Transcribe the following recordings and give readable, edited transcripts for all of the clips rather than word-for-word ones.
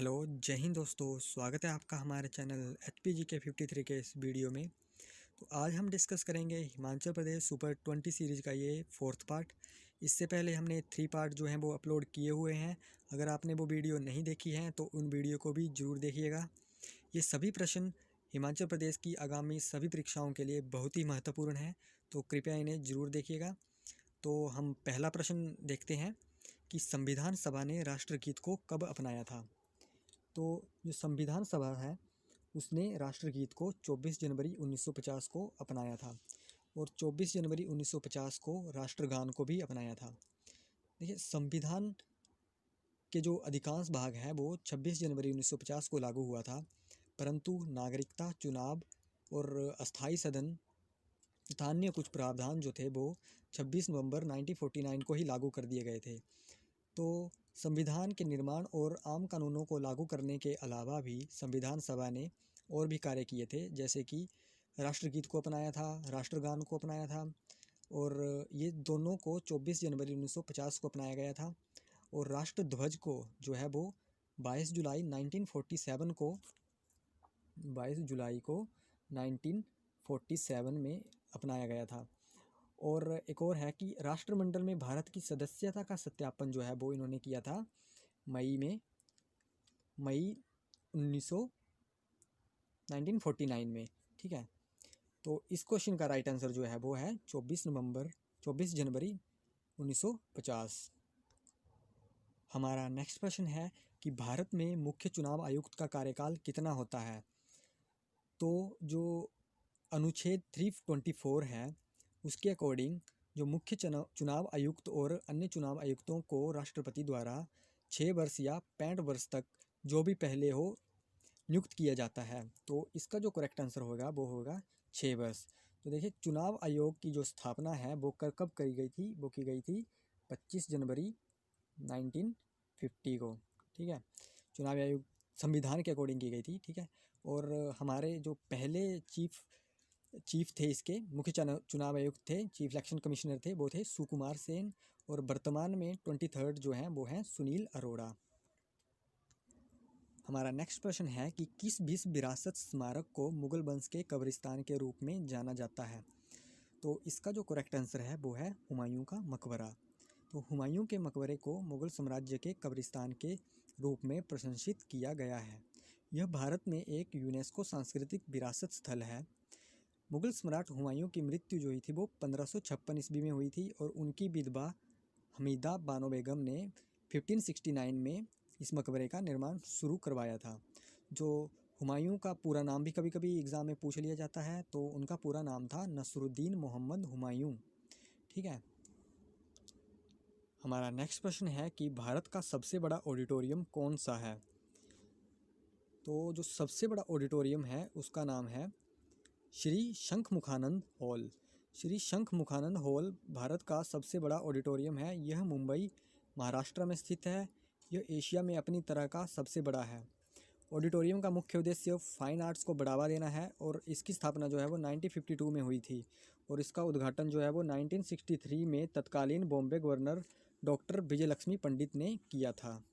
Hello, जय हिंद दोस्तों। स्वागत है आपका हमारे चैनल HPG के 53 के इस वीडियो में। तो आज हम डिस्कस करेंगे हिमाचल प्रदेश सुपर 20 सीरीज़ का ये फोर्थ पार्ट। इससे पहले हमने 3 पार्ट जो हैं वो अपलोड किए हुए हैं। अगर आपने वो वीडियो नहीं देखी है तो उन वीडियो को भी ज़रूर देखिएगा। ये सभी प्रश्न हिमाचल प्रदेश की आगामी सभी परीक्षाओं के लिए बहुत ही महत्वपूर्ण हैं, तो कृपया इन्हें ज़रूर देखिएगा। तो हम पहला प्रश्न देखते हैं कि संविधान सभा ने राष्ट्रगीत को कब अपनाया था। तो जो संविधान सभा है उसने राष्ट्रगीत को 24 जनवरी 1950 को अपनाया था और 24 जनवरी 1950 को राष्ट्रगान को भी अपनाया था। देखिए, संविधान के जो अधिकांश भाग हैं वो 26 जनवरी 1950 को लागू हुआ था, परंतु नागरिकता, चुनाव और अस्थाई सदन तथा अन्य कुछ प्रावधान जो थे वो 26 नवंबर 1949 को ही लागू कर दिए गए थे। तो संविधान के निर्माण और आम कानूनों को लागू करने के अलावा भी संविधान सभा ने और भी कार्य किए थे, जैसे कि राष्ट्रगीत को अपनाया था, राष्ट्रगान को अपनाया था और ये दोनों को 24 जनवरी 1950 को अपनाया गया था। और राष्ट्रध्वज को जो है वो 22 जुलाई 1947 में अपनाया गया था। और एक और है कि राष्ट्रमंडल में भारत की सदस्यता का सत्यापन जो है वो इन्होंने किया था मई 1949 में। ठीक है, तो इस क्वेश्चन का राइट आंसर जो है वो है 24 जनवरी 1950। हमारा नेक्स्ट प्रश्न है कि भारत में मुख्य चुनाव आयुक्त का कार्यकाल कितना होता है। तो जो अनुच्छेद 324 है उसके अकॉर्डिंग जो मुख्य चुनाव आयुक्त और अन्य चुनाव आयुक्तों को राष्ट्रपति द्वारा 6 वर्ष या 65 वर्ष तक जो भी पहले हो नियुक्त किया जाता है। तो इसका जो करेक्ट आंसर होगा वो होगा 6 वर्ष। तो देखिए, चुनाव आयोग की जो स्थापना है वो कब करी गई थी, वो की गई थी 25 जनवरी 1950 को। ठीक है, चुनाव आयोग संविधान के अकॉर्डिंग की गई थी। ठीक है, और हमारे जो पहले चीफ थे, इसके मुख्य चुनाव आयुक्त थे, चीफ इलेक्शन कमिश्नर थे, वो थे सुकुमार सेन। और वर्तमान में 23rd जो हैं वो हैं सुनील अरोड़ा। हमारा नेक्स्ट प्रश्न है कि किस विश्व विरासत स्मारक को मुगल वंश के कब्रिस्तान के रूप में जाना जाता है। तो इसका जो करेक्ट आंसर है वो है हुमायूं का मकबरा। तो हुमायूं के मकबरे को मुगल साम्राज्य के कब्रिस्तान के रूप में प्रशंसित किया गया है। यह भारत में एक यूनेस्को सांस्कृतिक विरासत स्थल है। मुगल सम्राट हुमायूं की मृत्यु जो हुई थी वो 1556 ईस्वी में हुई थी और उनकी विधवा हमीदा बानो बेगम ने 1569 में इस मकबरे का निर्माण शुरू करवाया था। जो हुमायूं का पूरा नाम भी कभी कभी एग्ज़ाम में पूछ लिया जाता है, तो उनका पूरा नाम था नसरुद्दीन मोहम्मद हुमायूं। ठीक है, हमारा नेक्स्ट प्रश्न है कि भारत का सबसे बड़ा ऑडिटोरियम कौन सा है। तो जो सबसे बड़ा ऑडिटोरियम है उसका नाम है श्री शंखमुखानंद हॉल। श्री शंखमुखानंद हॉल भारत का सबसे बड़ा ऑडिटोरियम है। यह मुंबई, महाराष्ट्र में स्थित है। यह एशिया में अपनी तरह का सबसे बड़ा है। ऑडिटोरियम का मुख्य उद्देश्य फाइन आर्ट्स को बढ़ावा देना है और इसकी स्थापना जो है वो 1952 में हुई थी और इसका उद्घाटन जो है वो 1963 में तत्कालीन बॉम्बे गवर्नर डॉक्टर विजयलक्ष्मी पंडित ने किया था।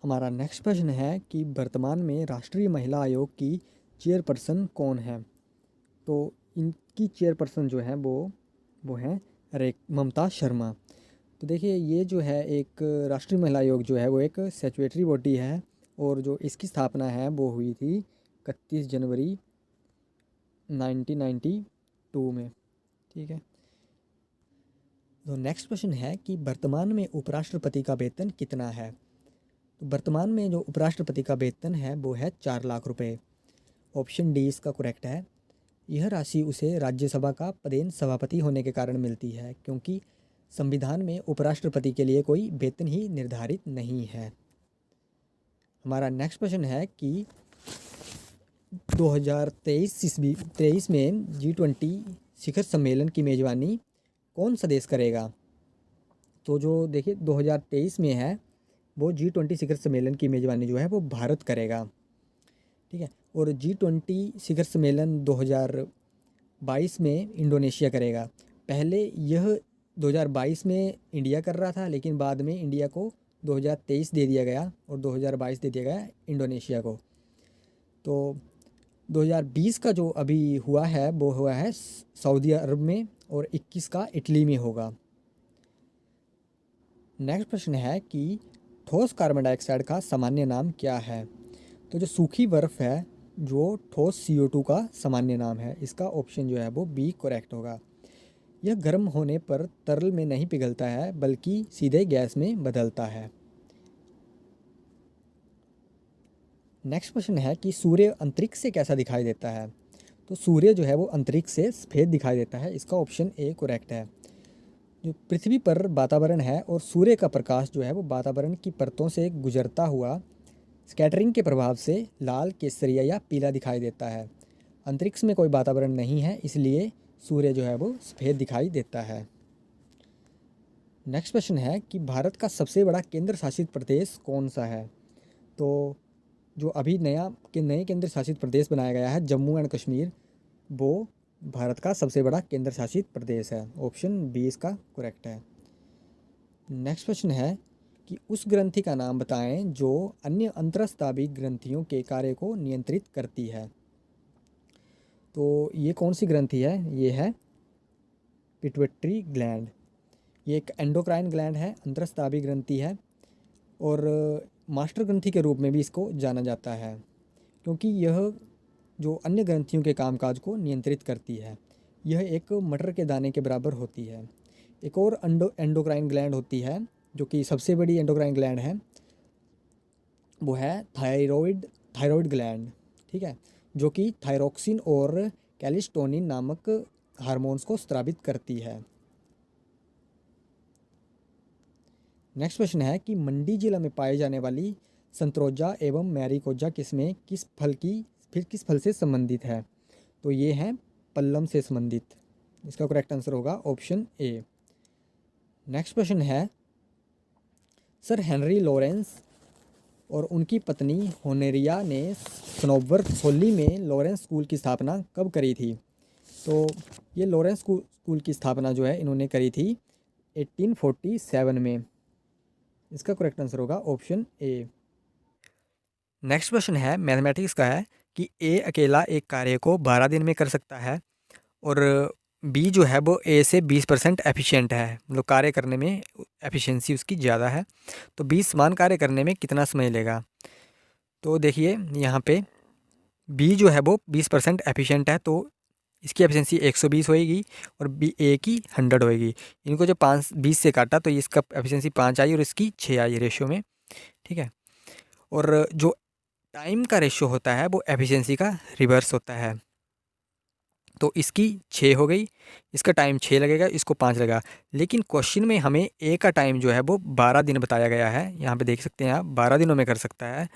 हमारा नेक्स्ट प्रश्न है कि वर्तमान में राष्ट्रीय महिला आयोग की चेयरपर्सन कौन है। तो इनकी चेयरपर्सन जो है वो है ममता शर्मा। तो देखिए, ये जो है एक राष्ट्रीय महिला आयोग जो है वो एक स्टैट्यूटरी बॉडी है और जो इसकी स्थापना है वो हुई थी 31 जनवरी 1992 में। ठीक है, तो नेक्स्ट प्रश्न है कि वर्तमान में उपराष्ट्रपति का वेतन कितना है। तो वर्तमान में जो उपराष्ट्रपति का वेतन है वो है 4 लाख रुपए। ऑप्शन डी इसका करेक्ट है। यह राशि उसे राज्यसभा का पदेन सभापति होने के कारण मिलती है, क्योंकि संविधान में उपराष्ट्रपति के लिए कोई वेतन ही निर्धारित नहीं है। हमारा नेक्स्ट प्रश्न है कि 2023 में G20 शिखर सम्मेलन की मेज़बानी कौन सा देश करेगा। तो जो देखिए 2023 में है वो G20 शिखर सम्मेलन की मेज़बानी जो है वो भारत करेगा। ठीक है, और G20 शिखर सम्मेलन 2022 में इंडोनेशिया करेगा। पहले यह 2022 में इंडिया कर रहा था, लेकिन बाद में इंडिया को 2023 दे दिया गया और 2022 दे दिया गया इंडोनेशिया को। तो 2020 का जो अभी हुआ है वो हुआ है सऊदी अरब में और 21 का इटली में होगा। नेक्स्ट प्रश्न है कि ठोस कार्बन डाइऑक्साइड का सामान्य नाम क्या है? तो जो सूखी बर्फ़ है जो ठोस CO2 का सामान्य नाम है, इसका ऑप्शन जो है वो बी करेक्ट होगा। यह गर्म होने पर तरल में नहीं पिघलता है बल्कि सीधे गैस में बदलता है। नेक्स्ट प्रश्न है कि सूर्य अंतरिक्ष से कैसा दिखाई देता है? तो सूर्य जो है वो अंतरिक्ष से सफ़ेद दिखाई देता है, इसका ऑप्शन ए करेक्ट है। जो पृथ्वी पर वातावरण है और सूर्य का प्रकाश जो है वो वातावरण की परतों से गुजरता हुआ स्कैटरिंग के प्रभाव से लाल, केसरिया या पीला दिखाई देता है। अंतरिक्ष में कोई वातावरण नहीं है, इसलिए सूर्य जो है वो सफ़ेद दिखाई देता है। नेक्स्ट प्रश्न है कि भारत का सबसे बड़ा केंद्र शासित प्रदेश कौन सा है? तो जो अभी नए केंद्र शासित प्रदेश बनाया गया है जम्मू एंड कश्मीर, वो भारत का सबसे बड़ा केंद्र शासित प्रदेश है। ऑप्शन बी इसका करेक्ट है। नेक्स्ट प्रश्न है कि उस ग्रंथि का नाम बताएं जो अन्य अंतरस्रावी ग्रंथियों के कार्य को नियंत्रित करती है। तो ये कौन सी ग्रंथि है? ये है पिट्यूटरी ग्लैंड। ये एक एंडोक्राइन ग्लैंड है, अंतरस्रावी ग्रंथि है और मास्टर ग्रंथि के रूप में भी इसको जाना जाता है, क्योंकि यह जो अन्य ग्रंथियों के कामकाज को नियंत्रित करती है। यह एक मटर के दाने के बराबर होती है। एक और एंडोक्राइन ग्लैंड होती है जो कि सबसे बड़ी एंडोक्राइन ग्लैंड है, वो है थायराइड ग्लैंड, ठीक है, जो कि थायरोक्सिन और कैल्सिटोनिन नामक हार्मोन्स को स्रावित करती है। नेक्स्ट प्रश्न है कि मंडी जिला में पाए जाने वाली संतरोजा एवं मैरीकोजा किस्में किस फल से संबंधित है? तो ये हैं पल्लम से संबंधित। इसका करेक्ट आंसर होगा ऑप्शन ए। नेक्स्ट प्रश्न है सर हेनरी लॉरेंस और उनकी पत्नी होनेरिया ने सनोवर सोली में लॉरेंस स्कूल की स्थापना कब करी थी? तो ये लॉरेंस स्कूल की स्थापना जो है इन्होंने करी थी 1847 में। इसका करेक्ट आंसर होगा ऑप्शन ए। नेक्स्ट प्रश्न है मैथमेटिक्स का है कि ए अकेला एक कार्य को 12 दिन में कर सकता है और बी जो है वो ए से 20% एफिशिएंट है, मतलब कार्य करने में एफिशिएंसी उसकी ज़्यादा है। तो 20 समान कार्य करने में कितना समय लेगा? तो देखिए यहाँ पे बी जो है वो 20% एफिशिएंट है, तो इसकी एफिशिएंसी 120 होएगी और बी ए की 100 होएगी। इनको जो 20 से काटा तो इसका एफिशिएंसी 5 आई और इसकी 6 आई रेशियो में, ठीक है। और जो टाइम का रेशियो होता है वो एफिशिएंसी का रिवर्स होता है, तो इसकी 6 हो गई, इसका टाइम 6 लगेगा, इसको 5 लगेगा। लेकिन क्वेश्चन में हमें ए का टाइम जो है वो 12 दिन बताया गया है। यहाँ पे देख सकते हैं आप 12 दिनों में कर सकता है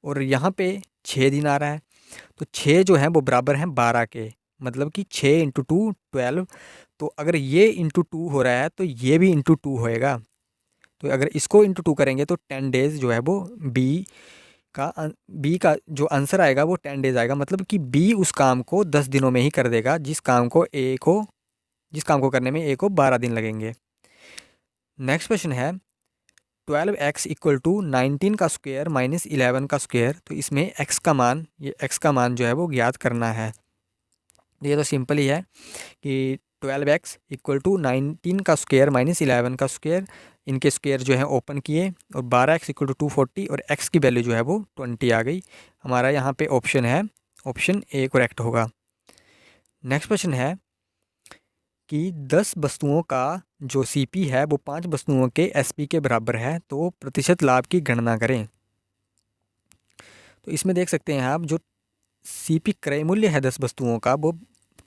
और यहाँ पे 6 दिन आ रहा है। तो 6 जो है वो बराबर हैं 12 के, मतलब कि 6 × 2 12। तो अगर ये × 2 हो रहा है तो ये भी × 2 होएगा। तो अगर इसको × 2 करेंगे तो 10 डेज़ जो है वो बी का जो आंसर आएगा वो 10 डेज़ आएगा। मतलब कि बी उस काम को 10 दिनों में ही कर देगा जिस काम को करने में ए को 12 दिन लगेंगे। नेक्स्ट प्रश्न है 12x = 19 का स्क्वायर - 11 का स्क्वायर। तो इसमें x का मान जो है वो ज्ञात करना है। ये तो सिंपल ही है कि 12x = 19 का स्क्वायर - 11 का स्क्वायर, इनके स्क्वायर जो है ओपन किए और 12x = 240 और x की वैल्यू जो है वो 20 आ गई। हमारा यहाँ पे ऑप्शन है ऑप्शन ए करेक्ट होगा। नेक्स्ट प्रश्न है कि 10 वस्तुओं का जो CP है वो 5 वस्तुओं के SP के बराबर है, तो प्रतिशत लाभ की गणना करें। तो इसमें देख सकते हैं आप जो CP क्रय मूल्य है 10 वस्तुओं का वो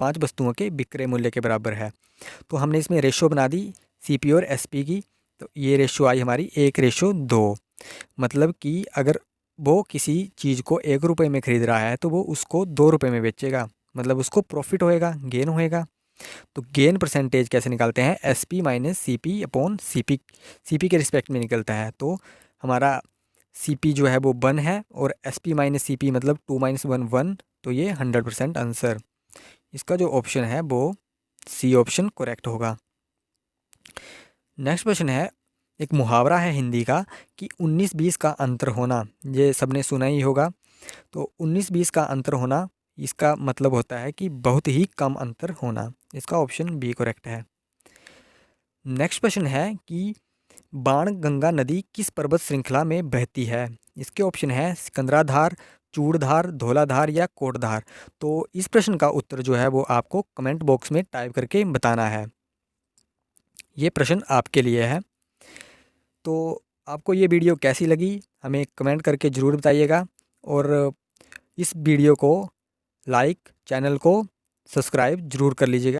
5 वस्तुओं के विक्रय मूल्य के बराबर है। तो हमने इसमें रेशो बना दी CP और SP की, तो ये रेशो आई हमारी 1:2। मतलब कि अगर वो किसी चीज़ को 1 रुपये में ख़रीद रहा है तो वो उसको 2 रुपये में बेचेगा, मतलब उसको प्रॉफिट होएगा, गेन होएगा। तो गेन परसेंटेज कैसे निकालते हैं? SP - CP के रिस्पेक्ट में निकलता है। तो हमारा CP जो है वो 1 है और SP - CP मतलब 2 - 1 1, तो ये 100% आंसर। इसका जो ऑप्शन है वो C ऑप्शन करेक्ट होगा। नेक्स्ट प्रश्न है एक मुहावरा है हिंदी का कि 19-20 का अंतर होना, ये सबने सुना ही होगा। तो 19-20 का अंतर होना, इसका मतलब होता है कि बहुत ही कम अंतर होना। इसका ऑप्शन बी करेक्ट है। नेक्स्ट क्वेश्चन है कि बाणगंगा नदी किस पर्वत श्रृंखला में बहती है? इसके ऑप्शन है सिकंदराधार, चूड़धार, धौलाधार या कोटधार। तो इस प्रश्न का उत्तर जो है वो आपको कमेंट बॉक्स में टाइप करके बताना है। ये प्रश्न आपके लिए है। तो आपको ये वीडियो कैसी लगी हमें कमेंट करके ज़रूर बताइएगा, और इस वीडियो को लाइक, चैनल को सब्सक्राइब ज़रूर कर लीजिएगा।